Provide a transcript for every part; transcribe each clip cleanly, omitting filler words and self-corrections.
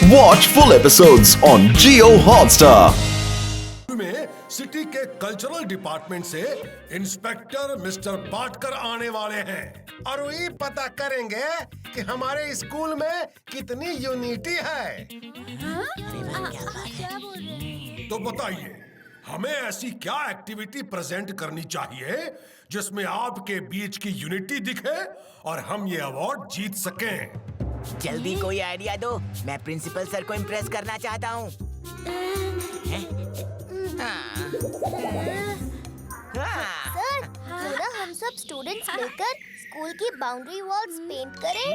Watch full episodes on Jio Hotstar. में city के cultural department से इंस्पेक्टर मिस्टर पाटकर आने वाले हैं और वही पता करेंगे कि हमारे स्कूल में कितनी यूनिटी है। तो बताइए, हमें ऐसी क्या एक्टिविटी प्रेजेंट करनी चाहिए जिसमें आपके बीच की यूनिटी दिखे और हम ये अवार्ड जीत सकें। जल्दी कोई आइडिया दो, मैं प्रिंसिपल सर को इम्प्रेस करना चाहता हूँ। सर, क्यों ना हम सब स्टूडेंट्स मिलकर स्कूल की बाउंड्री वॉल्स पेंट करें?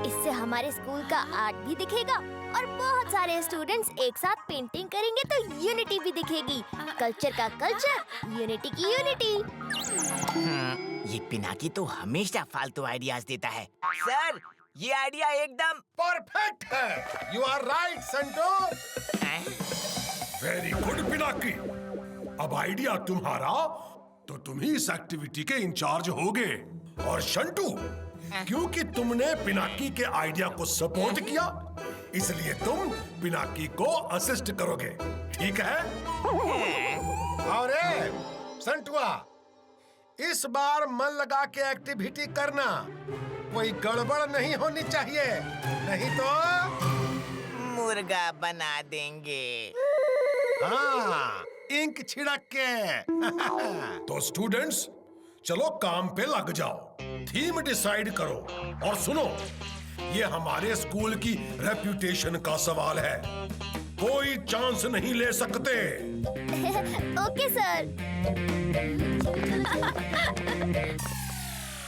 इससे हमारे स्कूल का आर्ट भी दिखेगा और बहुत सारे स्टूडेंट्स एक साथ पेंटिंग करेंगे तो यूनिटी भी दिखेगी। कल्चर का कल्चर, यूनिटी की यूनिटी। ये पिनाकी तो हमेशा फालतू आइडियाज देता है। सर, ये आइडिया एकदम परफेक्ट है। You are right Santu. Very good Pinaki. अब आइडिया तुम्हारा, तो तुम ही इस एक्टिविटी के इंचार्ज होगे। और शंटू, क्योंकि तुमने पिनाकी के आइडिया को सपोर्ट किया, इसलिए तुम पिनाकी को असिस्ट करोगे, ठीक है? और संटुआ, इस बार मन लगा के एक्टिविटी करना, कोई गड़बड़ नहीं होनी चाहिए, नहीं तो मुर्गा बना देंगे। हाँ, इंक छिड़क के। तो स्टूडेंट्स, चलो काम पे लग जाओ, थीम डिसाइड करो। और सुनो, ये हमारे स्कूल की रेप्यूटेशन का सवाल है, कोई चांस नहीं ले सकते। Okay sir.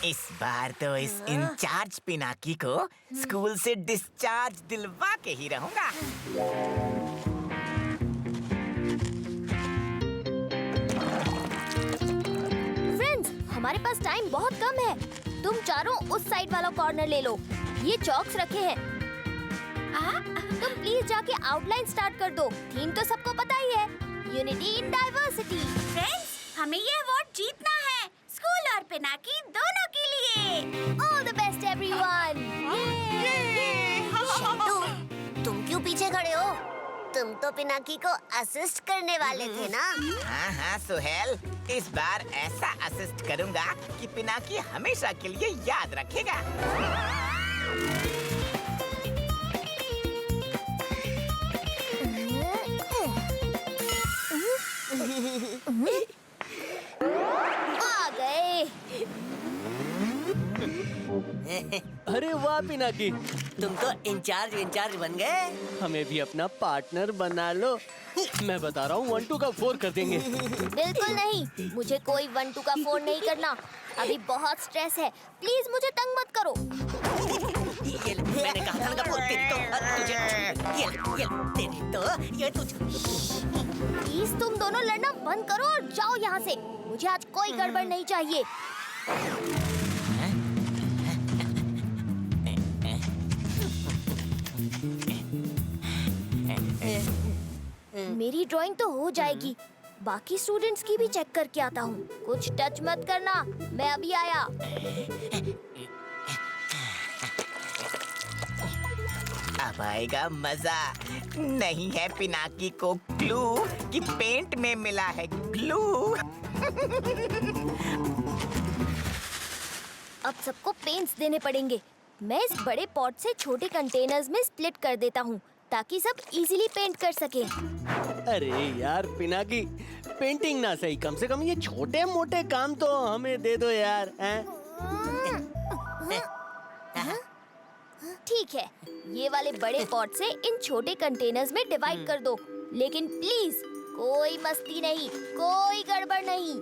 इस बार तो इस इंचार्ज पिनाकी को स्कूल से डिस्चार्ज दिलवा के ही रहूंगा। फ्रेंड्स, हमारे पास टाइम बहुत कम है। तुम चारों उस साइड वाला कॉर्नर ले लो, ये चॉक्स रखे हैं। तुम प्लीज जाके आउटलाइन स्टार्ट कर दो। थीम तो सबको पता ही है, यूनिटी इन डाइवर्सिटी। फ्रेंड्स, हमें ये अवार्ड जीतना है, स्कूल और पिनाकी दोनों के लिए। All the best everyone. Shantu, तुम क्यों पीछे खड़े हो? तुम तो पिनाकी को असिस्ट करने वाले थे ना? हाँ हाँ सुहेल, इस बार ऐसा असिस्ट करूंगा कि पिनाकी हमेशा के लिए याद रखेगा। आ गए। अरे वाह पिनाकी, तुम तो इंचार्ज बन गए। हमें भी अपना पार्टनर बना लो। मैं बता रहा हूँ 1 2 का 4 कर देंगे। बिल्कुल नहीं, मुझे कोई 1 2 का 4 नहीं करना। अभी बहुत स्ट्रेस है, प्लीज मुझे तंग मत करो। मैंने कहा था ना प्लीज तुम दोनों लड़ना बंद करो और जाओ यहाँ से। मुझे आज कोई गड़बड़ नहीं चाहिए। मेरी ड्राइंग तो हो जाएगी, बाकी स्टूडेंट्स की भी चेक करके आता हूँ। कुछ टच मत करना, मैं अभी आया। अब आएगा मजा। नहीं है पिनाकी को क्लू कि पेंट में मिला है ग्लू। अब सबको पेंट्स देने पड़ेंगे। मैं इस बड़े पॉट से छोटे कंटेनर्स में स्प्लिट कर देता हूँ ताकि सब इजीली पेंट कर सके। अरे यार पिनाकी, पेंटिंग ना सही, कम से कम ये छोटे मोटे काम तो हमें दे दो यार। ठीक है, ये वाले बड़े पॉट से इन छोटे कंटेनर्स में डिवाइड कर दो, लेकिन प्लीज कोई मस्ती नहीं, कोई गड़बड़ नहीं।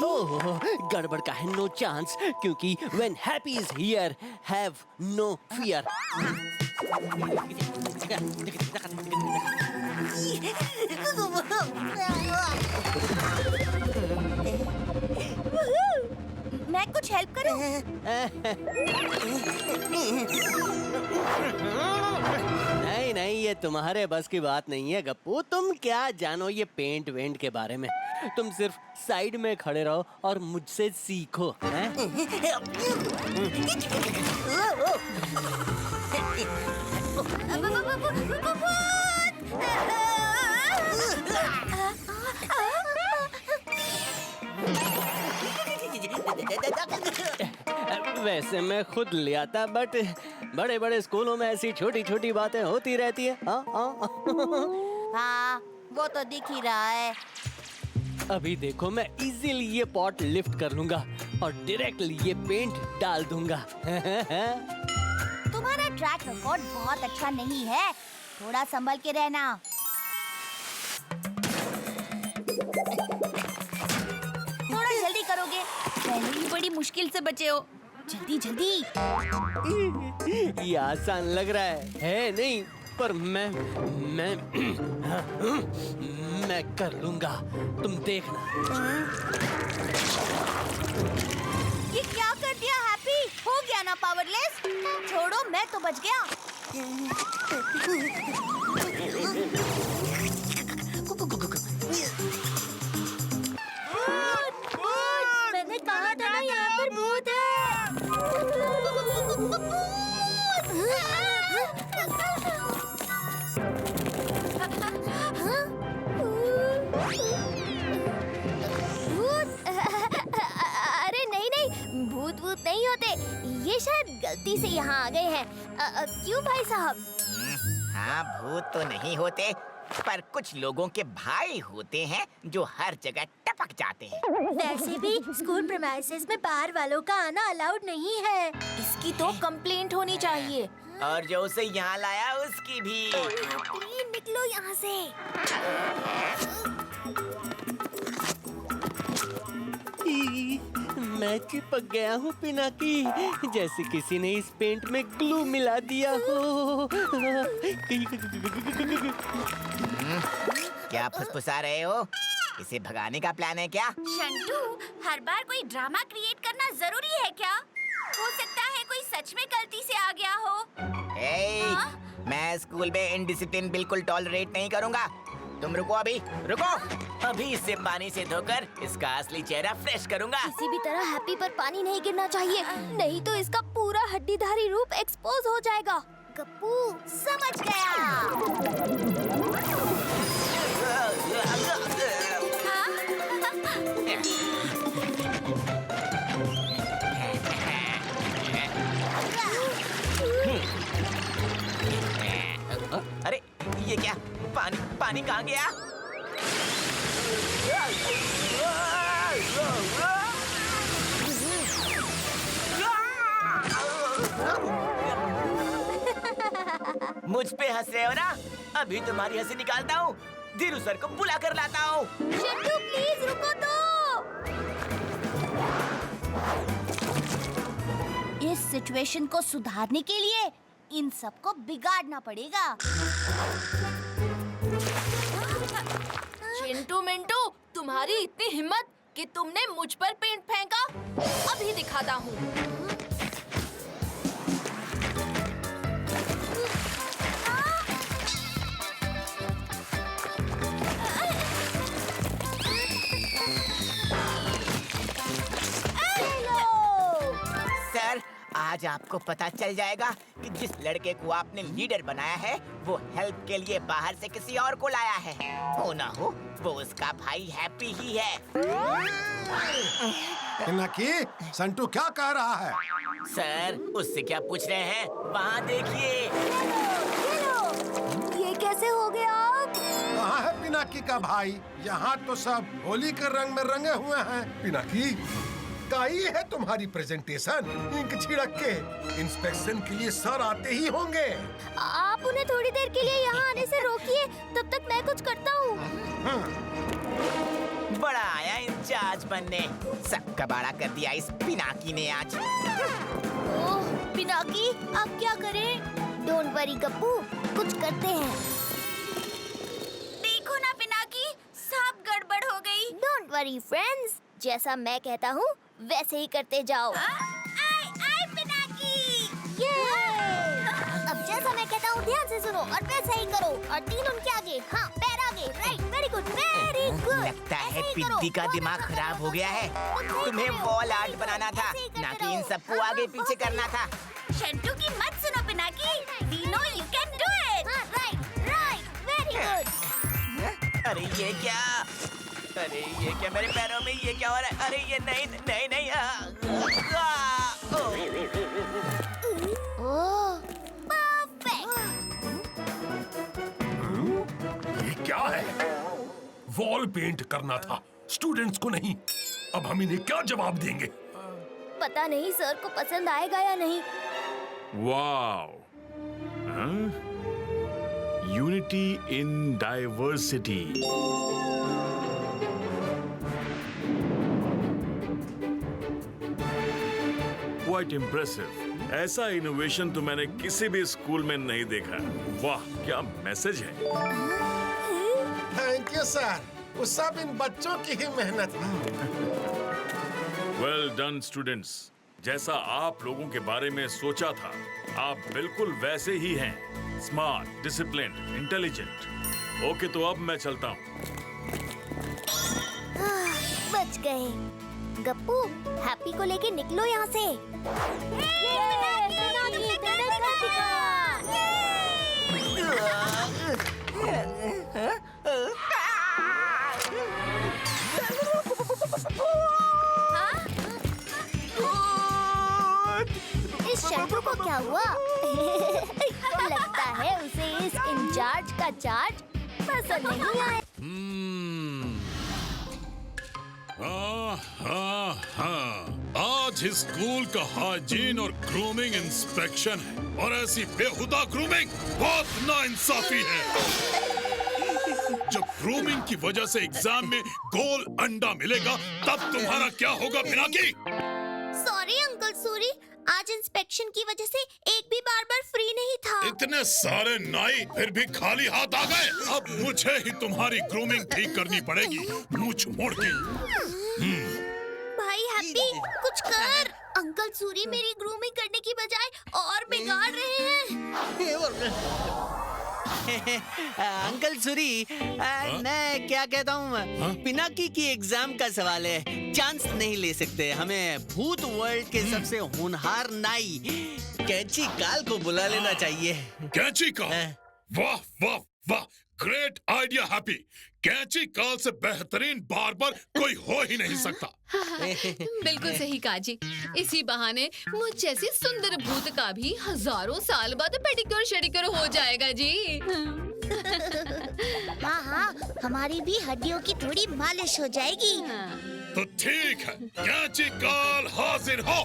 ओह, गड़बड़ का है नो चांस, क्योंकि when happy is here, have no fear। मैं कुछ हेल्प करूं? नहीं नहीं, ये तुम्हारे बस की बात नहीं है गप्पू। तुम क्या जानो ये पेंट वेंट के बारे में। तुम सिर्फ साइड में खड़े रहो और मुझसे सीखो। हैं? वैसे मैं खुद ले आता, बट बड़े बड़े स्कूलों में ऐसी छोटी छोटी बातें होती रहती है। हाँ, वो तो दिख ही रहा है। अभी देखो, मैं इजीली ये पॉट लिफ्ट कर लूंगा और डायरेक्टली ये पेंट डाल दूंगा। तुम्हारा ट्रैक रिकॉर्ड बहुत अच्छा नहीं है, थोड़ा संभल के रहना। थोड़ा जल्दी करोगे, पहले ही बड़ी मुश्किल से बचे हो। जल्दी जल्दी। ये आसान लग रहा है नहीं? पर मैं कर लूंगा, तुम देखना। ये क्या कर दिया हैप्पी? हो गया ना पावरलेस? छोड़ो, मैं तो बच गया। मैंने कहा था ना यहाँ पर भूत है। भूत? अरे नहीं नहीं, भूत भूत नहीं होते, ये शायद गलती से यहाँ आ गए हैं। क्यों भाई साहब? हाँ, भूत तो नहीं होते, पर कुछ लोगों के भाई होते हैं जो हर जगह टपक जाते हैं। वैसे भी स्कूल प्रीमाइसेस में बाहर वालों का आना अलाउड नहीं है। इसकी तो कंप्लेंट होनी चाहिए। और जो उसे यहाँ लाया उसकी भी। प्लीज निकलो यहाँ से। मैं चिपक गया हूँ पिनाकी, जैसे किसी ने इस पेंट में ग्लू मिला दिया हो। क्या फुसफुसा रहे हो? इसे भगाने का प्लान है क्या? शंटू, हर बार कोई ड्रामा क्रिएट करना जरूरी है क्या? हो सकता है कोई सच में गलती से आ गया हो। ए, मैं स्कूल में इनडिसिप्लिन बिल्कुल टॉलरेट नहीं करूँगा। तुम रुको, अभी रुको। अभी इसे पानी से धोकर इसका असली चेहरा फ्रेश करूँगा। किसी भी तरह हैप्पी पर पानी नहीं गिरना चाहिए, नहीं तो इसका पूरा हड्डीधारी रूप एक्सपोज हो जाएगा। गप्पू समझ गया। अरे ये क्या? पानी पानी कहाँ गया? मुझ पे हंस रहे हो ना? अभी तुम्हारी हंसी निकालता हूँ। धीरू सर को बुला कर लाता हूँ। शंटू प्लीज रुको तो। इस सिचुएशन को सुधारने के लिए इन सबको बिगाड़ना पड़ेगा। चिंटू मिंटू, तुम्हारी इतनी हिम्मत कि तुमने मुझ पर पेंट फेंका? अभी दिखाता हूँ। सर, आज आपको पता चल जाएगा कि जिस लड़के को आपने लीडर बनाया है वो हेल्प के लिए बाहर से किसी और को लाया है। हो ना हो वो उसका भाई हैप्पी ही है। पिनाकी, संटू क्या कह रहा है? सर, उससे क्या पूछ रहे हैं? वहाँ देखिए। ये कैसे हो गया? कहाँ है पिनाकी का भाई? यहाँ तो सब होली के रंग में रंगे हुए हैं। पिनाकी, काई है तुम्हारी प्रेजेंटेशन? इंक छिड़क के इंस्पेक्शन के लिए सर आते ही होंगे। आप उन्हें थोड़ी देर के लिए यहाँ आने से रोकिए, तब तक मैं कुछ करता हूँ। बड़ा आया इंचार्ज बनने, सब कबाड़ा कर दिया इस पिनाकी ने आज। ओह पिनाकी, अब क्या करें? डोंट वरी गप्पू, कुछ करते हैं। देखो ना पिनाकी, सब गड़बड़ हो गई। डोंट वरी फ्रेंड्स, जैसा मैं कहता हूँ वैसे ही करते जाओ। आए आए पिनाकी। अब जैसा मैं कहता हूँ ध्यान से सुनो और वैसा ही करो। और तीन उनके आगे, हाँ पैर आगे। Right, very good, very good. लगता है पिद्दी का दिमाग खराब हो गया है। तुम्हें वॉल आर्ट बनाना था, ना कि इन सबको आगे पीछे करना था। शंटू की मत सुनो पिनाकी, ये क्या? अरे ये क्या मेरे पैरों में, ये क्या हो रहा है? अरे ये नहीं नहीं नहीं ये क्या है? वॉल पेंट करना था, स्टूडेंट्स को नहीं। अब हम इन्हें क्या जवाब देंगे? पता नहीं सर को पसंद आएगा या नहीं। Wow, unity in diversity. Quite impressive. ऐसा इनोवेशन तो मैंने किसी भी स्कूल में नहीं देखा। वाह, क्या मैसेज है। थैंक यू सर, वो सब इन बच्चों की ही मेहनत है। Well done students. जैसा आप लोगों के बारे में सोचा था, आप बिल्कुल वैसे ही हैं। Smart, disciplined, intelligent. ओके, तो अब मैं चलता हूँ। बच गए। गप्पू, हैप्पी को लेके निकलो यहाँ से। इस शंटू को क्या हुआ? लगता है उसे इस इंचार्ज का चार्ज पसंद नहीं आया। आज इस स्कूल का हाइजीन और ग्रूमिंग इंस्पेक्शन है, और ऐसी बेहुदा ग्रूमिंग बहुत नाइंसाफी है। जब ग्रूमिंग की वजह से एग्जाम में गोल अंडा मिलेगा, तब तुम्हारा क्या होगा पिनाकी? सॉरी अंकल सूरी, आज इंस्पेक्शन की वजह से एक भी बार फ्री नहीं था। इतने सारे नाई फिर भी खाली हाथ आ गए। अब मुझे ही तुम्हारी ग्रूमिंग ठीक करनी पड़ेगी, मूंछ मोड़ के। भाई हैप्पी, कुछ कर। अंकल सूरी मेरी ग्रूमिंग करने की बजाय और बिगाड़ रहे हैं। अंकल सूरी, मैं क्या कहता हूँ, पिनाकी की एग्जाम का सवाल है, चांस नहीं ले सकते। हमें भूत वर्ल्ड के सबसे होनहार नाई कैंची काल को बुला लेना चाहिए। कैंची काल? वाह वाह वाह, ग्रेट आइडिया हैप्पी। कैंची काल से बेहतरीन बार्बर कोई हो ही नहीं सकता। बिल्कुल सही कहा जी। इसी बहाने मुझ जैसी सुंदर भूत का भी हजारों साल बाद पेडिक्योर शेडिक्योर हो जाएगा जी। हाँ हाँ, हमारी भी हड्डियों की थोड़ी मालिश हो जाएगी। तो ठीक है, कैंची काल हाजिर हो।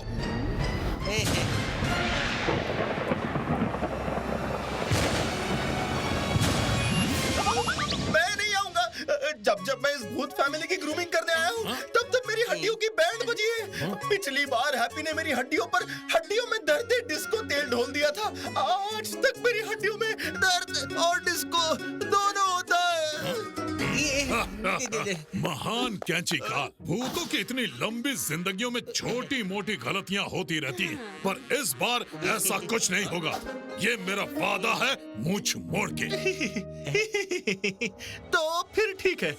मैं नहीं आऊंगा। जब मैं इस भूत फैमिली की ग्रूमिंग करने आया हूँ, तब मेरी हड्डियों की बैंड बजी है। पिछली बार हैप्पी ने मेरी हड्डियों में दर्द डिस्को तेल ढोल दिया था। आज तक मेरी हड्डियों में दर्द और डिस्को दोनों होता है। महान कैंची काल, भूतों की इतनी लंबी जिंदगियों में छोटी मोटी गलतियां होती रहती हैं, पर इस बार ऐसा कुछ नहीं होगा। ये मेरा वादा है, मूंछ मोड़ के। तो फिर ठीक है।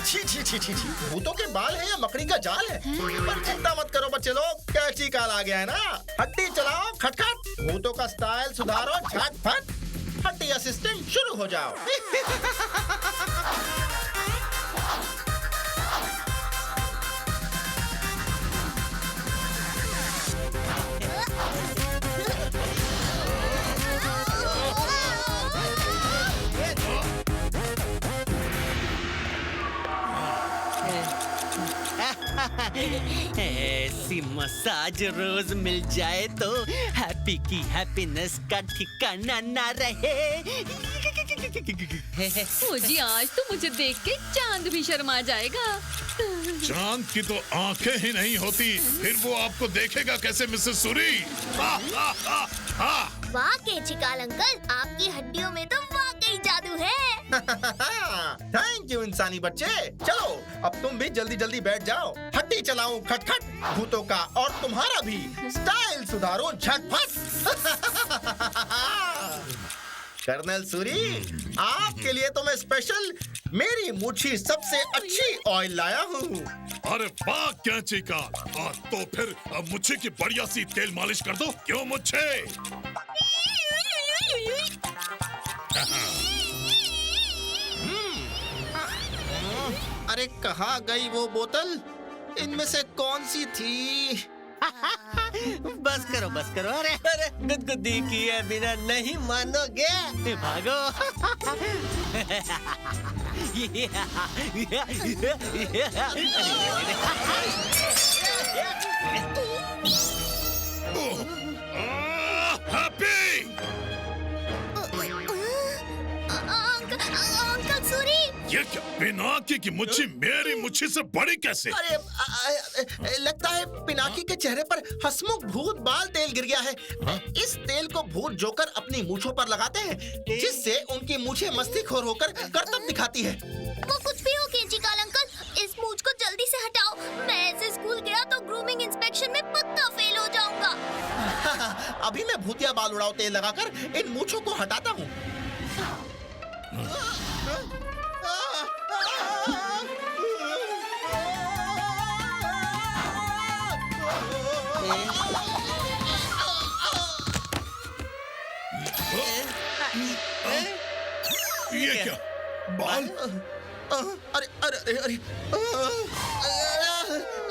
छी छी छी छी छी, भूतों के बाल है या मकड़ी का जाल है? पर चिंता मत करो बच्चे लोग, कैंची काल आ गया है ना। हड्डी चलाओ खटखट, भूतों का स्टाइल सुधारो झटपट, हड्डी असिस्टेंट शुरू हो जाओ। ऐसी मसाज रोज मिल जाए तो हैप्पी की हैप्पीनेस का ठिकाना ना रहे। ओ जी, आज तो मुझे देख के चांद भी शर्मा जाएगा। चांद की तो आंखें ही नहीं होती, फिर वो आपको देखेगा कैसे मिसेस सूरी? वाह केचिकाल अंकल, आपकी हड्डियों में तो वाकई जादू है। थैंक यू इंसानी बच्चे। चलो अब तुम भी जल्दी जल्दी बैठ जाओ। हड्डी चलाऊं खटखट, भूतों का और तुम्हारा भी स्टाइल सुधारो झटपट। कर्नल सूरी, आपके लिए तो मैं स्पेशल मेरी मुच्छी सबसे अच्छी ऑयल लाया हूँ। अरे वाह कैंची का, तो फिर मुझे की बढ़िया सी तेल मालिश कर दो। क्यों मुझे? अरे कहाँ गई वो बोतल? इनमें से कौन सी थी? बस करो। अरे गुदगुदी किए बिना नहीं मानोगे। भागो। हैप्पी, अंकल सूरी, ये क्या पिनाकी की मुच्छी मेरी मुच्छी से बड़ी कैसे? अरे लगता है पिनाकी के चेहरे पर हंसमुख भूत बाल तेल गिर गया है। इस तेल को भूत जोकर अपनी मूछों पर लगाते हैं, जिससे उनकी मूछें मस्तीखोर होकर करतब दिखाती है। वो कुछ भी हो केंची काल अंकल, इस मूछ को जल्दी से हटाओ। मैं ऐसे स्कूल गया तो ग्रूमिंग इंस्पेक्शन में पक्का फेल हो जाऊंगा। अभी मैं भूतिया बाल उड़ाओ तेल लगाकर इन मूछों को हटाता हूँ। ये क्या बाल? अरे अरे अरे अरे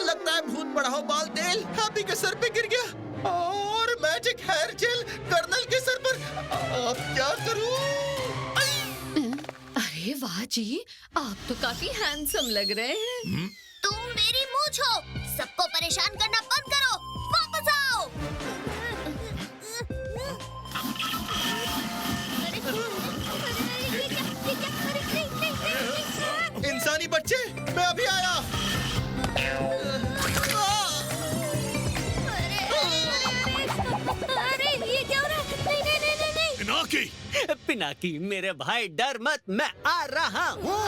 लगता है भूत बढ़ाओ बाल तेल हैप्पी के सर पे गिर गया और मैजिक हेयर जेल कर्नल के सर पर। अब क्या करूं? अरे वाह जी, आप तो काफी हैंडसम लग रहे हैं। तुम मेरी मूछ हो, सबको परेशान करना बंद करो, वापस आओ। इंसानी बच्चे, मैं अभी आया। अरे ये क्या हो रहा है? नहीं। पिनाकी, पिनाकी मेरे भाई डर मत, मैं आ रहा हूँ।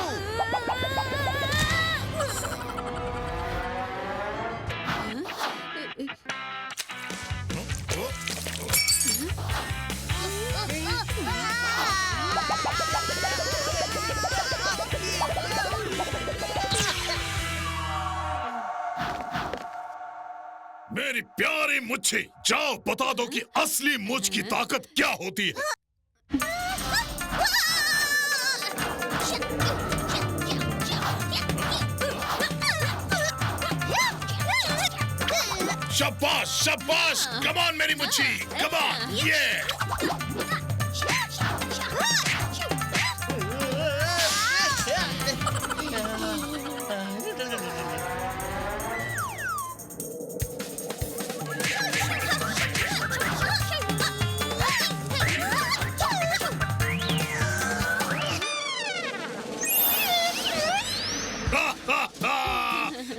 मेरी प्यारी मुच्छी, जाओ बता दो कि असली मुझ की ताकत क्या होती है। शाबाश शाबाश, कम ऑन मेरी मुच्छी, कम ऑन, ये।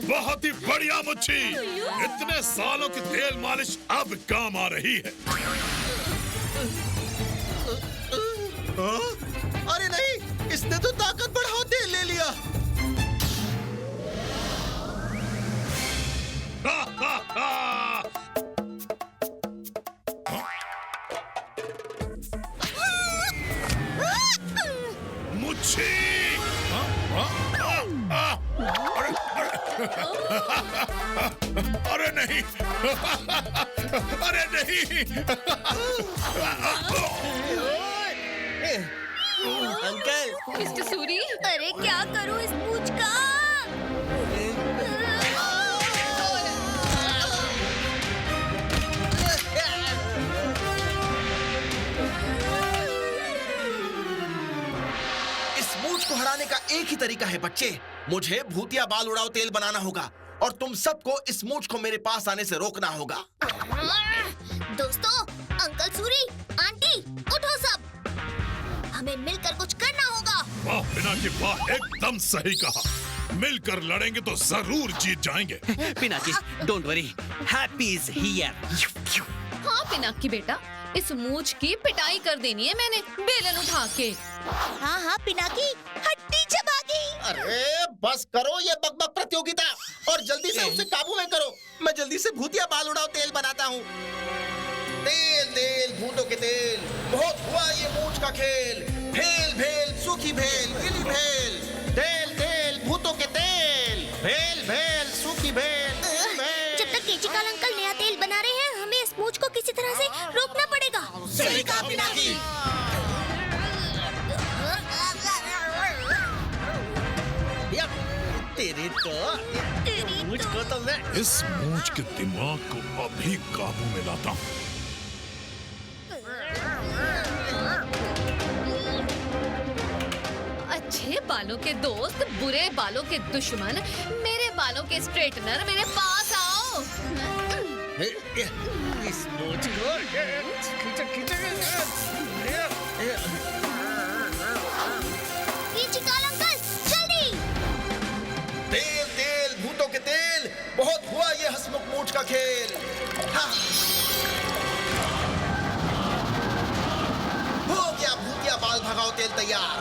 बहुत ही बढ़िया मुच्छी, इतने सालों की तेल मालिश अब काम आ रही है। अरे नहीं, इसने तो ताकत बढ़ाओ तेल ले लिया। मुच्छी, अरे नहीं, अरे नहीं। अंकल, मिस्टर सूरी, अरे क्या करूं इस मूछ का? इस मूछ को हराने का एक ही तरीका है बच्चे, मुझे भूतिया बाल उड़ाओ तेल बनाना होगा और तुम सबको इस मूछ को मेरे पास आने से रोकना होगा। दोस्तों, अंकल सूरी, आंटी, उठो सब, हमें मिलकर कुछ करना होगा। वाह पिनाकी वाह, एकदम सही कहा। मिलकर लड़ेंगे तो जरूर जीत जाएंगे। Pinaki, don't worry, happy is here. हाँ पिनाकी बेटा, इस मूछ की पिटाई कर देनी है मैंने बेलन उठा के। हाँ पिनाकी, हड्डी चबा गई। अरे बस करो ये बकबक प्रतियोगिता और जल्दी से उसे काबू में करो। मैं जल्दी से भूतिया बाल उड़ाओ तेल बनाता हूँ। तेल तेल भूतों के तेल, बहुत हुआ ये मूंछ का खेल। भेल भेल सूखी भेल गीली भेल, तेल तेल भूतों के तेल, भेल भेल सूखी भेल भेल। जब तक केचिकाल अंकल नया तेल बना रहे हैं, हमें इस मूंछ को किसी तरह से रोकना पड़ेगा। सही कहा पिनाकी। तेरी मुझको तो मैं इस मूंछ के दिमाग को अभी काबू में लाता हूँ। अच्छे बालों के दोस्त, बुरे बालों के दुश्मन, मेरे बालों के स्ट्रेटनर, मेरे पास आओ। इस मूंछ को केचिकाल अंकल जल्दी। तेल तेल भूतों के तेल, बहुत हुआ ये हंसमुख मूंछ का खेल। हाँ। हो गया भूतिया बाल भगाओ तेल तैयार।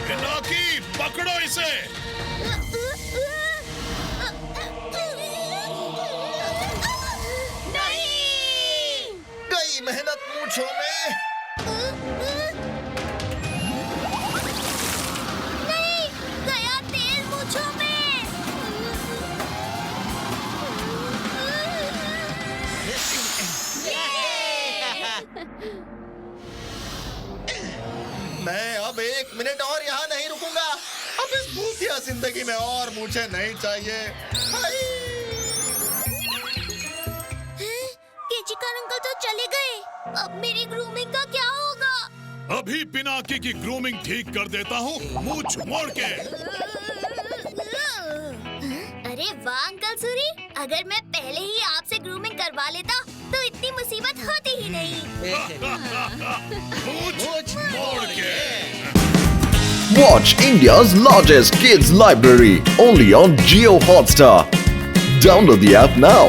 पिनाकी, पकड़ो इसे। गई मेहनत मूंछों में। नहीं, गया तेल मूंछों में। मैं अब 1 मिनट और यहाँ नहीं रुकूंगा। अब इस भूतिया जिंदगी में और मूंछें नहीं चाहिए। हाय। केचिकाल अंकल तो चले गए। अब मेरी ग्रूमिंग का क्या होगा? अभी पिनाकी की ग्रूमिंग ठीक कर देता हूँ, मूंछ मोड़ के। अरे वाह अंकल सूरी, अगर मैं पहले ही आपसे ग्रूमिंग करवा लेता तो इतनी मुसीबत होती ही नहीं। मूंछ मोड़ के। Watch India's largest kids library only on Jio Hotstar. Download the app now.